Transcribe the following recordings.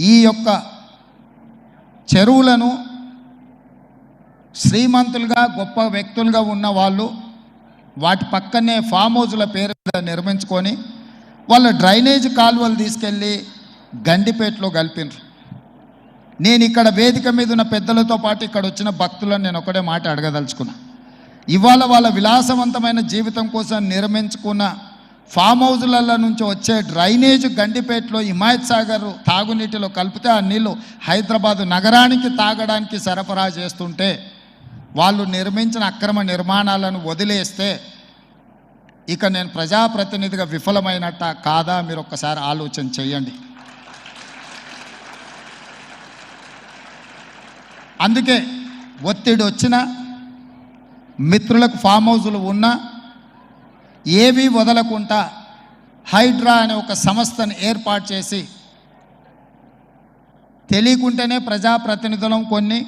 ఈ యొక్క చెరువులను శ్రీమంతులుగా గొప్ప వ్యక్తులుగా ఉన్న వాళ్ళు వాటి పక్కనే ఫామ్ హౌజుల పేరు నిర్మించుకొని వాళ్ళ డ్రైనేజ్ కాలువలు తీసుకెళ్ళి గండిపేటలో కలిపినారు. నేను ఇక్కడ వేదిక మీద ఉన్న పెద్దలతో పాటు ఇక్కడ వచ్చిన భక్తులను నేను ఒకటే మాట అడగదలుచుకున్నా. ఇవాళ వాళ్ళ విలాసవంతమైన జీవితం కోసం నిర్మించుకున్న ఫామ్ హౌజులలో నుంచి వచ్చే డ్రైనేజ్ గండిపేటలో హిమాయత్ సాగర్ తాగునీటిలో కలిపితే ఆ నీళ్ళు హైదరాబాదు నగరానికి తాగడానికి సరఫరా చేస్తుంటే వాళ్ళు నిర్మించిన అక్రమ నిర్మాణాలను వదిలేస్తే ఇక నేను ప్రజాప్రతినిధిగా విఫలమైనట్ట కాదా మీరు ఒక్కసారి ఆలోచన చేయండి. అందుకే ఒత్తిడి వచ్చినా మిత్రులకు ఫామ్ హౌజులు ఉన్నా ఏవి వదలకుండా హైడ్రా అనే ఒక సంస్థను ఏర్పాటు చేసి తెలియకుంటేనే ప్రజాప్రతినిధులం కొన్ని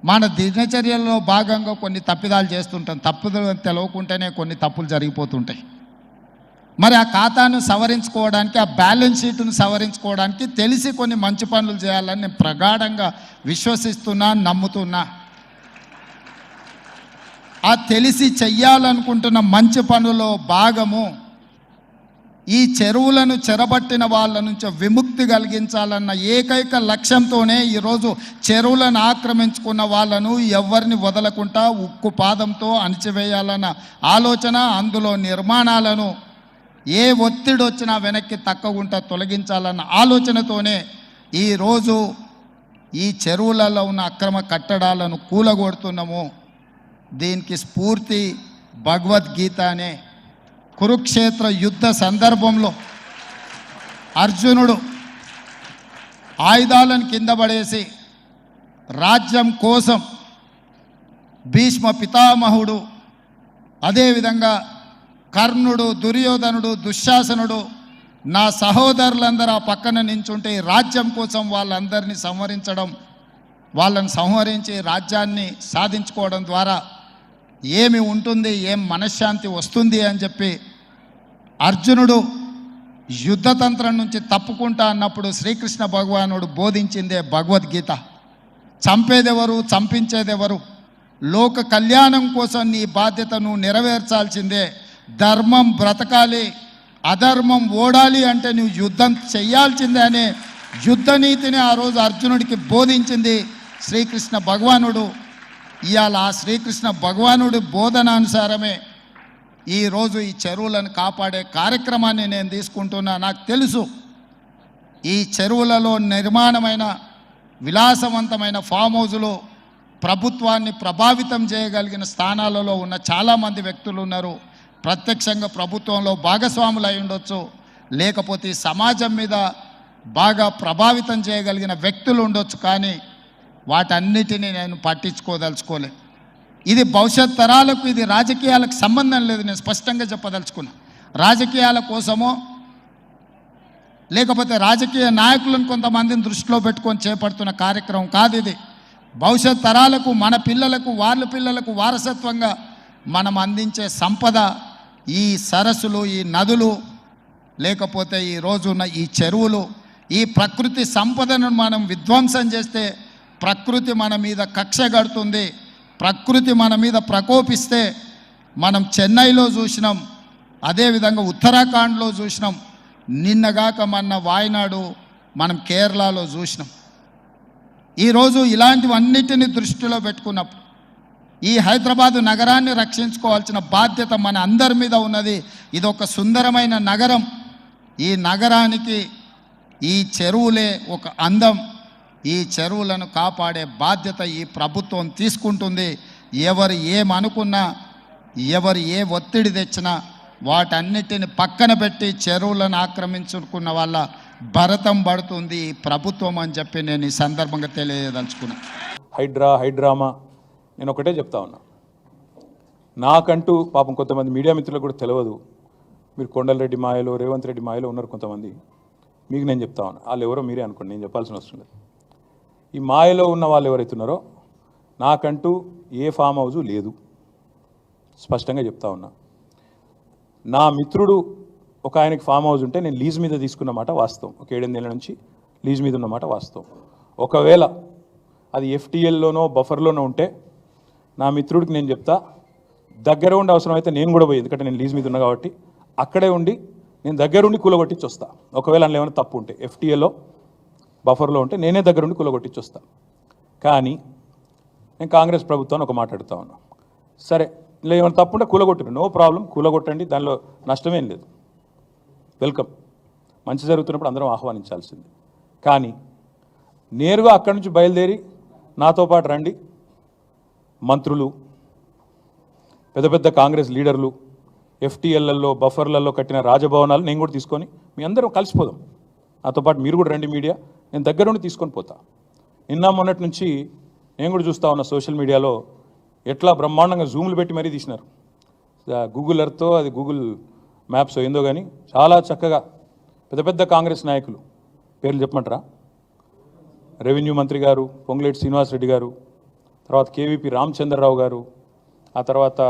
మన దినచర్యల్లో భాగంగా కొన్ని తప్పిదాలు చేస్తుంటాం. తప్పులు తెలవకుంటేనే కొన్ని తప్పులు జరిగిపోతుంటాయి. మరి ఆ ఖాతాను సవరించుకోవడానికి, ఆ బ్యాలెన్స్ షీట్ను సవరించుకోవడానికి తెలిసి కొన్ని మంచి పనులు చేయాలని నేను ప్రగాఢంగా విశ్వసిస్తున్నా, నమ్ముతున్నా. ఆ తెలిసి చెయ్యాలనుకుంటున్న మంచి పనులో భాగము ఈ చెరువులను చెరబట్టిన వాళ్ళ నుంచి విముక్తి కలిగించాలన్న ఏకైక లక్ష్యంతోనే ఈరోజు చెరువులను ఆక్రమించుకున్న వాళ్ళను ఎవరిని వదలకుండా ఉక్కు పాదంతో అణిచివేయాలన్న ఆలోచన, అందులో నిర్మాణాలను ఏ ఒత్తిడి వచ్చినా వెనక్కి తక్కకుండా తొలగించాలన్న ఆలోచనతోనే ఈరోజు ఈ చెరువులలో ఉన్న అక్రమ కట్టడాలను కూలగొడుతున్నాము. దీనికి స్ఫూర్తి భగవద్గీత అనే కురుక్షేత్ర యుద్ధ సందర్భంలో అర్జునుడు ఆయుధాలను కింద పడేసి రాజ్యం కోసం భీష్మ పితామహుడు, అదేవిధంగా కర్ణుడు, దుర్యోధనుడు, దుశ్శాసనుడు, నా సహోదరులందరూ ఆ పక్కన నించుంటే రాజ్యం కోసం వాళ్ళందరినీ సంహరించడం, వాళ్ళని సంహరించి రాజ్యాన్ని సాధించుకోవడం ద్వారా ఏమి ఉంటుంది, ఏం మనశ్శాంతి వస్తుంది అని చెప్పి అర్జునుడు యుద్ధతంత్రం నుంచి తప్పుకుంటా అన్నప్పుడు శ్రీకృష్ణ భగవానుడు బోధించిందే భగవద్గీత. చంపేదెవరు, చంపించేదెవరు, లోక కళ్యాణం కోసం నీ బాధ్యతను నెరవేర్చాల్సిందే. ధర్మం బ్రతకాలి, అధర్మం ఓడాలి అంటే నువ్వు యుద్ధం చెయ్యాల్సిందే అనే యుద్ధ నీతిని ఆ రోజు అర్జునుడికి బోధించింది శ్రీకృష్ణ భగవానుడు. ఇవాళ ఆ శ్రీకృష్ణ భగవానుడి బోధనానుసారమే ఈరోజు ఈ చెరువులను కాపాడే కార్యక్రమాన్ని నేను తీసుకుంటున్నా. నాకు తెలుసు ఈ చెరువులలో నిర్మాణమైన విలాసవంతమైన ఫామ్ హౌజులు ప్రభుత్వాన్ని ప్రభావితం చేయగలిగిన స్థానాలలో ఉన్న చాలామంది వ్యక్తులు ఉన్నారు. ప్రత్యక్షంగా ప్రభుత్వంలో భాగస్వాములు అయి ఉండొచ్చు, లేకపోతే సమాజం మీద బాగా ప్రభావితం చేయగలిగిన వ్యక్తులు ఉండొచ్చు. కానీ వాటన్నిటినీ నేను పట్టించుకోదలుచుకోలే. ఇది భవిష్యత్ తరాలకు, ఇది రాజకీయాలకు సంబంధం లేదు. నేను స్పష్టంగా చెప్పదలుచుకున్నా. రాజకీయాల కోసమో లేకపోతే రాజకీయ నాయకులను కొంతమందిని దృష్టిలో పెట్టుకొని చేపడుతున్న కార్యక్రమం కాదు ఇది. భవిష్యత్ తరాలకు, మన పిల్లలకు, వాళ్ళ పిల్లలకు వారసత్వంగా మనం అందించే సంపద ఈ సరస్సులు, ఈ నదులు, లేకపోతే ఈ రోజున్న ఈ చెరువులు. ఈ ప్రకృతి సంపదను మనం విధ్వంసం చేస్తే ప్రకృతి మన మీద కక్ష కడుతుంది. ప్రకృతి మన మీద ప్రకోపిస్తే మనం చెన్నైలో చూసినాం, అదేవిధంగా ఉత్తరాఖండ్లో చూసినాం, నిన్నగాక మొన్న వాయనాడు, మనం కేరళలో చూసినాం. ఈరోజు ఇలాంటివన్నిటిని దృష్టిలో పెట్టుకున్నప్పుడు ఈ హైదరాబాదు నగరాన్ని రక్షించుకోవాల్సిన బాధ్యత మన అందరి మీద ఉన్నది. ఇది ఒక సుందరమైన నగరం. ఈ నగరానికి ఈ చెరువులే ఒక అందం. ఈ చెరువులను కాపాడే బాధ్యత ఈ ప్రభుత్వం తీసుకుంటుంది. ఎవరు ఏమనుకున్నా, ఎవరు ఏ ఒత్తిడి తెచ్చినా వాటన్నిటిని పక్కన పెట్టి చెరువులను ఆక్రమించుకున్న వాళ్ళ భరతం పడుతుంది ఈ ప్రభుత్వం అని చెప్పి నేను ఈ సందర్భంగా తెలియదలుచుకున్నా. హైడ్రామా నేను ఒకటే చెప్తా ఉన్నా. నాకంటూ పాపం కొంతమంది మీడియా మిత్రులకు కూడా తెలియదు. మీరు కొండలరెడ్డి మాయలో, రేవంత్ రెడ్డి మాయలో ఉన్నారు కొంతమంది. మీకు నేను చెప్తా ఉన్నా, వాళ్ళు ఎవరో మీరే అనుకోండి, నేను చెప్పాల్సిన అవసరం లేదు. ఈ మాయలో ఉన్న వాళ్ళు ఎవరైతే ఉన్నారో నాకంటూ ఏ ఫామ్ హౌజు లేదు, స్పష్టంగా చెప్తా ఉన్నా. నా మిత్రుడు ఒక ఆయనకి ఫామ్ హౌస్ ఉంటే నేను లీజ్ మీద తీసుకున్నమాట వాస్తవం. ఒక 7-8 ఏళ్ళ నుంచి లీజ్ మీద ఉన్నమాట వాస్తవం. ఒకవేళ అది ఎఫ్టీఎల్లోనో బఫర్లోనో ఉంటే నా మిత్రుడికి నేను చెప్తా, దగ్గర ఉండి అవసరం అయితే నేను కూడా పోయి, ఎందుకంటే నేను లీజ్ మీద ఉన్నా కాబట్టి అక్కడే ఉండి నేను దగ్గరుండి కూలగొట్టించి వస్తా. ఒకవేళ అందులో ఏమైనా తప్పు ఉంటే ఎఫ్టీఏలో బఫర్లో ఉంటే నేనే దగ్గరుండి కూలగొట్టించి వస్తా. కానీ నేను కాంగ్రెస్ ప్రభుత్వాన్ని ఒక మాట అడుగుతా ఉన్నా, సరే ఇలా ఏమైనా తప్పు ఉంటే కూలగొట్టిరు, నో ప్రాబ్లం, కూలగొట్టండి, దానిలో నష్టమేం లేదు, వెల్కమ్, మంచి జరుగుతున్నప్పుడు అందరం ఆహ్వానించాల్సింది. కానీ నేరుగా అక్కడి నుంచి బయలుదేరి నాతో పాటు రండి మంత్రులు, పెద్ద పెద్ద కాంగ్రెస్ లీడర్లు, ఎఫ్టీఎల్లలో బఫర్లలో కట్టిన రాజభవనాలు నేను కూడా తీసుకొని మీ అందరం కలిసిపోదాం, నాతో పాటు మీరు కూడా రండి మీడియా, నేను దగ్గర నుండి తీసుకొని పోతా. నిన్న మొన్నటి నుంచి నేను కూడా చూస్తూ ఉన్నా సోషల్ మీడియాలో ఎట్లా బ్రహ్మాండంగా జూమ్లు పెట్టి మరీ తీసినారు. గూగుల్ ఎర్త్తో అది గూగుల్ మ్యాప్స్ ఏందో కానీ చాలా చక్కగా పెద్ద పెద్ద కాంగ్రెస్ నాయకులు పేర్లు చెప్పమంటారా? రెవెన్యూ మంత్రి గారు పొంగులేటి శ్రీనివాసరెడ్డి గారు, తర్వాత కేవీపీ రామచంద్రరావు గారు, ఆ తర్వాత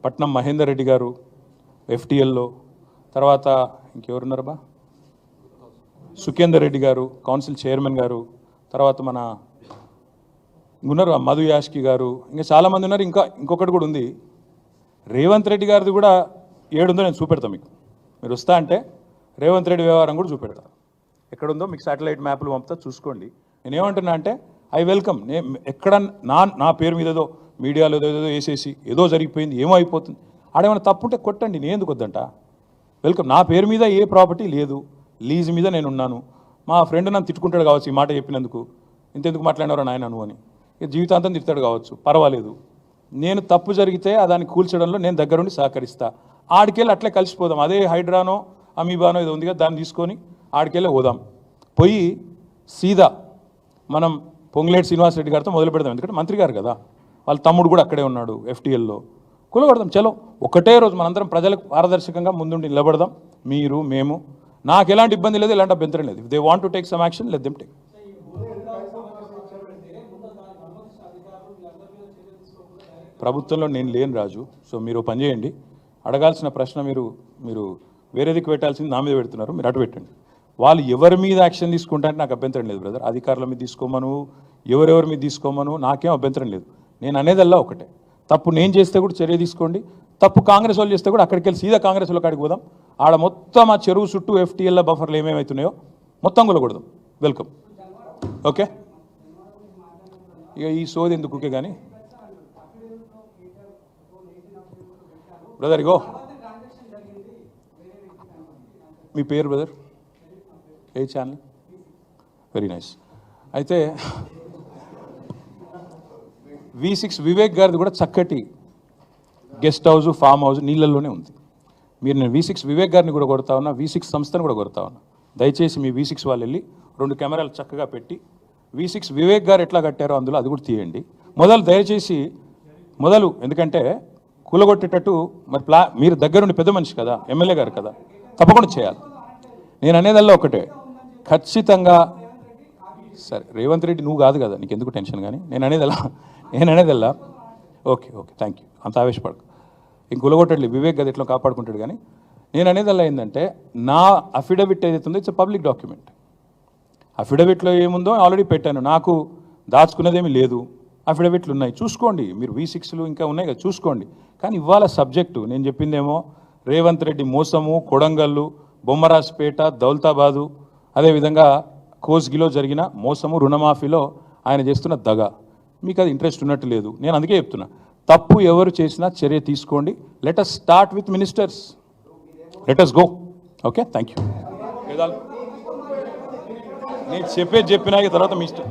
పట్నం మహేందర్ రెడ్డి గారు ఎఫ్టీఎల్లో, తర్వాత ఇంకెవరున్నారబ్బా, సుఖేందర్ రెడ్డి గారు కౌన్సిల్ చైర్మన్ గారు, తర్వాత మన ఉన్నారు మధు యాష్కి గారు, ఇంకా చాలామంది ఉన్నారు. ఇంకొకటి కూడా ఉంది, రేవంత్ రెడ్డి గారిది కూడా ఏడుందో నేను చూపెడతా మీకు. మీరు వస్తా అంటే రేవంత్ రెడ్డి వ్యవహారం కూడా చూపెడతా, ఎక్కడుందో మీకు శాటిలైట్ మ్యాప్లు పంపుతా, చూసుకోండి. నేనేమంటున్నా అంటే ఐ వెల్కమ్. ఎక్కడ నా పేరు మీద ఏదో మీడియాలో ఏదో వేసేసి ఏదో జరిగిపోయింది ఏమో అయిపోతుంది, ఆడేమైనా తప్పుంటే కొట్టండి, నేను ఎందుకు వద్దంట, వెల్కమ్. నా పేరు మీద ఏ ప్రాపర్టీ లేదు, లీజ్ మీద నేను ఉన్నాను. మా ఫ్రెండ్ నన్ను తిట్టుకుంటాడు కావచ్చు ఈ మాట చెప్పినందుకు, ఇంతెందుకు మాట్లాడినారో నాయన నువ్వు అని, జీవితాంతం తిడతాడు కావచ్చు, పర్వాలేదు. నేను తప్పు జరిగితే దాన్ని కూల్చడంలో నేను దగ్గరుండి సహకరిస్తా. ఆడికెళ్ళి అట్లే కలిసిపోదాం, అదే హైడ్రానో అమీబానో ఏదో ఉంది కదా దాన్ని తీసుకొని ఆడికెళ్ళి పోదాం. పోయి సీదా మనం పొంగులేటి శ్రీనివాసరెడ్డి గారితో మొదలు పెడదాం, ఎందుకంటే మంత్రి గారు కదా, వాళ్ళ తమ్ముడు కూడా అక్కడే ఉన్నాడు ఎఫ్టీఎల్లో, కూలగొడదాం. చలో ఒకటే రోజు మనందరం ప్రజలకు పారదర్శకంగా ముందుండి నిలబడదాం, మీరు మేము. నాకు ఎలాంటి ఇబ్బంది లేదు, ఎలాంటి అభ్యంతరం లేదు. They want to take some action, let them take. ప్రభుత్వంలో నేను లేను రాజు, సో మీరు పని చేయండి, అడగాల్సిన ప్రశ్న మీరు వేరేదికి పెట్టాల్సింది నా మీద పెడుతున్నారు, మీరు అటు పెట్టండి. వాళ్ళు ఎవరి మీద యాక్షన్ తీసుకుంటారంటే నాకు అభ్యంతరం లేదు బ్రదర్, అధికారుల మీద తీసుకోమను, ఎవరెవరి మీద తీసుకోమను, నాకేం అభ్యంతరం లేదు. నేను అనేదల్లా ఒకటే, తప్పు నేను చేస్తే కూడా చర్య తీసుకోండి, తప్పు కాంగ్రెస్ వాళ్ళు చేస్తే కూడా అక్కడికి వెళ్ళి సీదా కాంగ్రెస్ వాళ్ళకి అడిగి పోదాం. ఆడ మొత్తం ఆ చెరువు చుట్టూ ఎఫ్టీఎల్ బఫర్లు ఏమేమవుతున్నాయో మొత్తం కూలగొడదాం, వెల్కమ్. ఓకే, ఇక ఈ సోది ఎందుకు కానీ బ్రదర్, ఇగో మీ పేరు బ్రదర్, ఏ ఛానల్? Very nice. అయితే V6 వివేక్ గారిది కూడా చక్కటి గెస్ట్ హౌస్ ఫామ్ హౌస్ నీళ్ళల్లోనే ఉంది. నేను V6 వివేక్ గారిని కూడా కొడతా ఉన్నా, V6 సంస్థను కూడా కొడతా ఉన్నా. దయచేసి మీ V6 వాళ్ళు వెళ్ళి 2 కెమెరాలు చక్కగా పెట్టి V6 వివేక్ గారు ఎట్లా కట్టారో అందులో అది కూడా తీయండి. దయచేసి ఎందుకంటే కూలగొట్టేటట్టు మరి మీరు దగ్గరుండి పెద్ద మనిషి కదా, ఎమ్మెల్యే గారు కదా, తప్పకుండా చేయాలి. నేను అనేదల్లా ఒకటే, ఖచ్చితంగా. సరే రేవంత్ రెడ్డి నువ్వు కాదు కదా, నీకు ఎందుకు టెన్షన్, కానీ నేను అనేదల్లా ఓకే థ్యాంక్ యూ, అంత ఆవేశపడకు. ఇంక కూలగొట్టట్లేదు వివేక్ గది ఎట్లా కాపాడుకుంటాడు. కానీ నేను అనేదల్లా ఏంటంటే, నా అఫిడవిట్ ఏదైతే ఉందో ఇట్స్ పబ్లిక్ డాక్యుమెంట్. అఫిడవిట్లో ఏముందో ఆల్రెడీ పెట్టాను, నాకు దాచుకున్నదేమీ లేదు, అఫిడవిట్లు ఉన్నాయి, చూసుకోండి. మీరు V6లు ఇంకా ఉన్నాయి కదా, చూసుకోండి. కానీ ఇవాళ సబ్జెక్టు నేను చెప్పిందేమో రేవంత్ రెడ్డి మోసము, కొడంగల్లు, బొమ్మరాజ్పేట, దౌలతాబాదు, అదేవిధంగా కోస్గిలో జరిగిన మోసము, రుణమాఫీలో ఆయన చేస్తున్న దగ. మీకు అది ఇంట్రెస్ట్ ఉన్నట్టు లేదు. నేను అందుకే చెప్తున్నా, తప్పు ఎవరు చేసినా చర్య తీసుకోండి. Let us start with ministers, let us go. Okay, thank you. నేను చెప్పినా తర్వాత మీ ఇష్టం.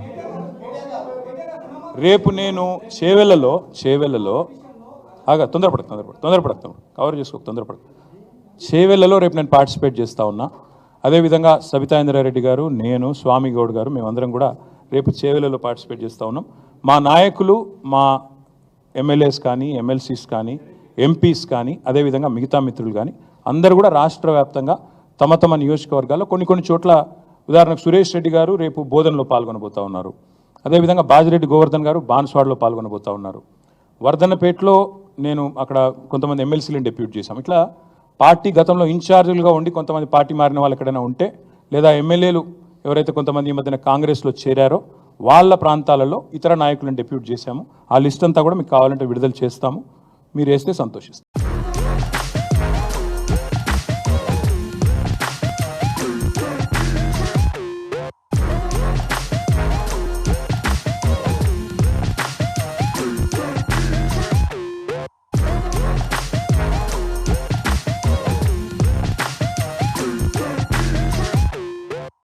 రేపు నేను చేవెళ్ళలో తొందరపడతాను, కవర్ చేసుకో, తొందరపడకు. చేవెళ్ళలో రేపు నేను పార్టిసిపేట్ చేస్తూ ఉన్నా. అదేవిధంగా సబితా ఇంద్రారెడ్డి గారు, నేను, స్వామి గౌడ్ గారు, మేమందరం కూడా రేపు చేవెళ్ళలో పార్టిసిపేట్ చేస్తూ ఉన్నాం. మా నాయకులు, మా ఎమ్మెల్యేస్ కానీ, ఎమ్మెల్సీస్ కానీ, ఎంపీస్ కానీ, అదేవిధంగా మిగతా మిత్రులు కానీ అందరూ కూడా రాష్ట్ర వ్యాప్తంగా తమ నియోజకవర్గాల్లో కొన్ని చోట్ల, ఉదాహరణకు సురేష్ రెడ్డి గారు రేపు బోధనలో పాల్గొనబోతూ ఉన్నారు. అదేవిధంగా బాజిరెడ్డి గోవర్ధన్ గారు బాన్స్వాడలో పాల్గొనబోతూ ఉన్నారు. వర్ధన్నపేటలో నేను అక్కడ కొంతమంది ఎమ్మెల్సీలను డెప్యూట్ చేశాం. ఇట్లా పార్టీ గతంలో ఇన్ఛార్జీలుగా ఉండి కొంతమంది పార్టీ మారిన వాళ్ళు ఎక్కడైనా ఉంటే, లేదా ఎమ్మెల్యేలు ఎవరైతే కొంతమంది ఈ మధ్యన కాంగ్రెస్లో చేరారో వాళ్ళ ప్రాంతాలలో ఇతర నాయకులను డెప్యూట్ చేశాము. ఆ లిస్ట్ అంతా కూడా మీకు కావాలంటే విడుదల చేస్తాము. మీరు వేస్తే సంతోషిస్తాం.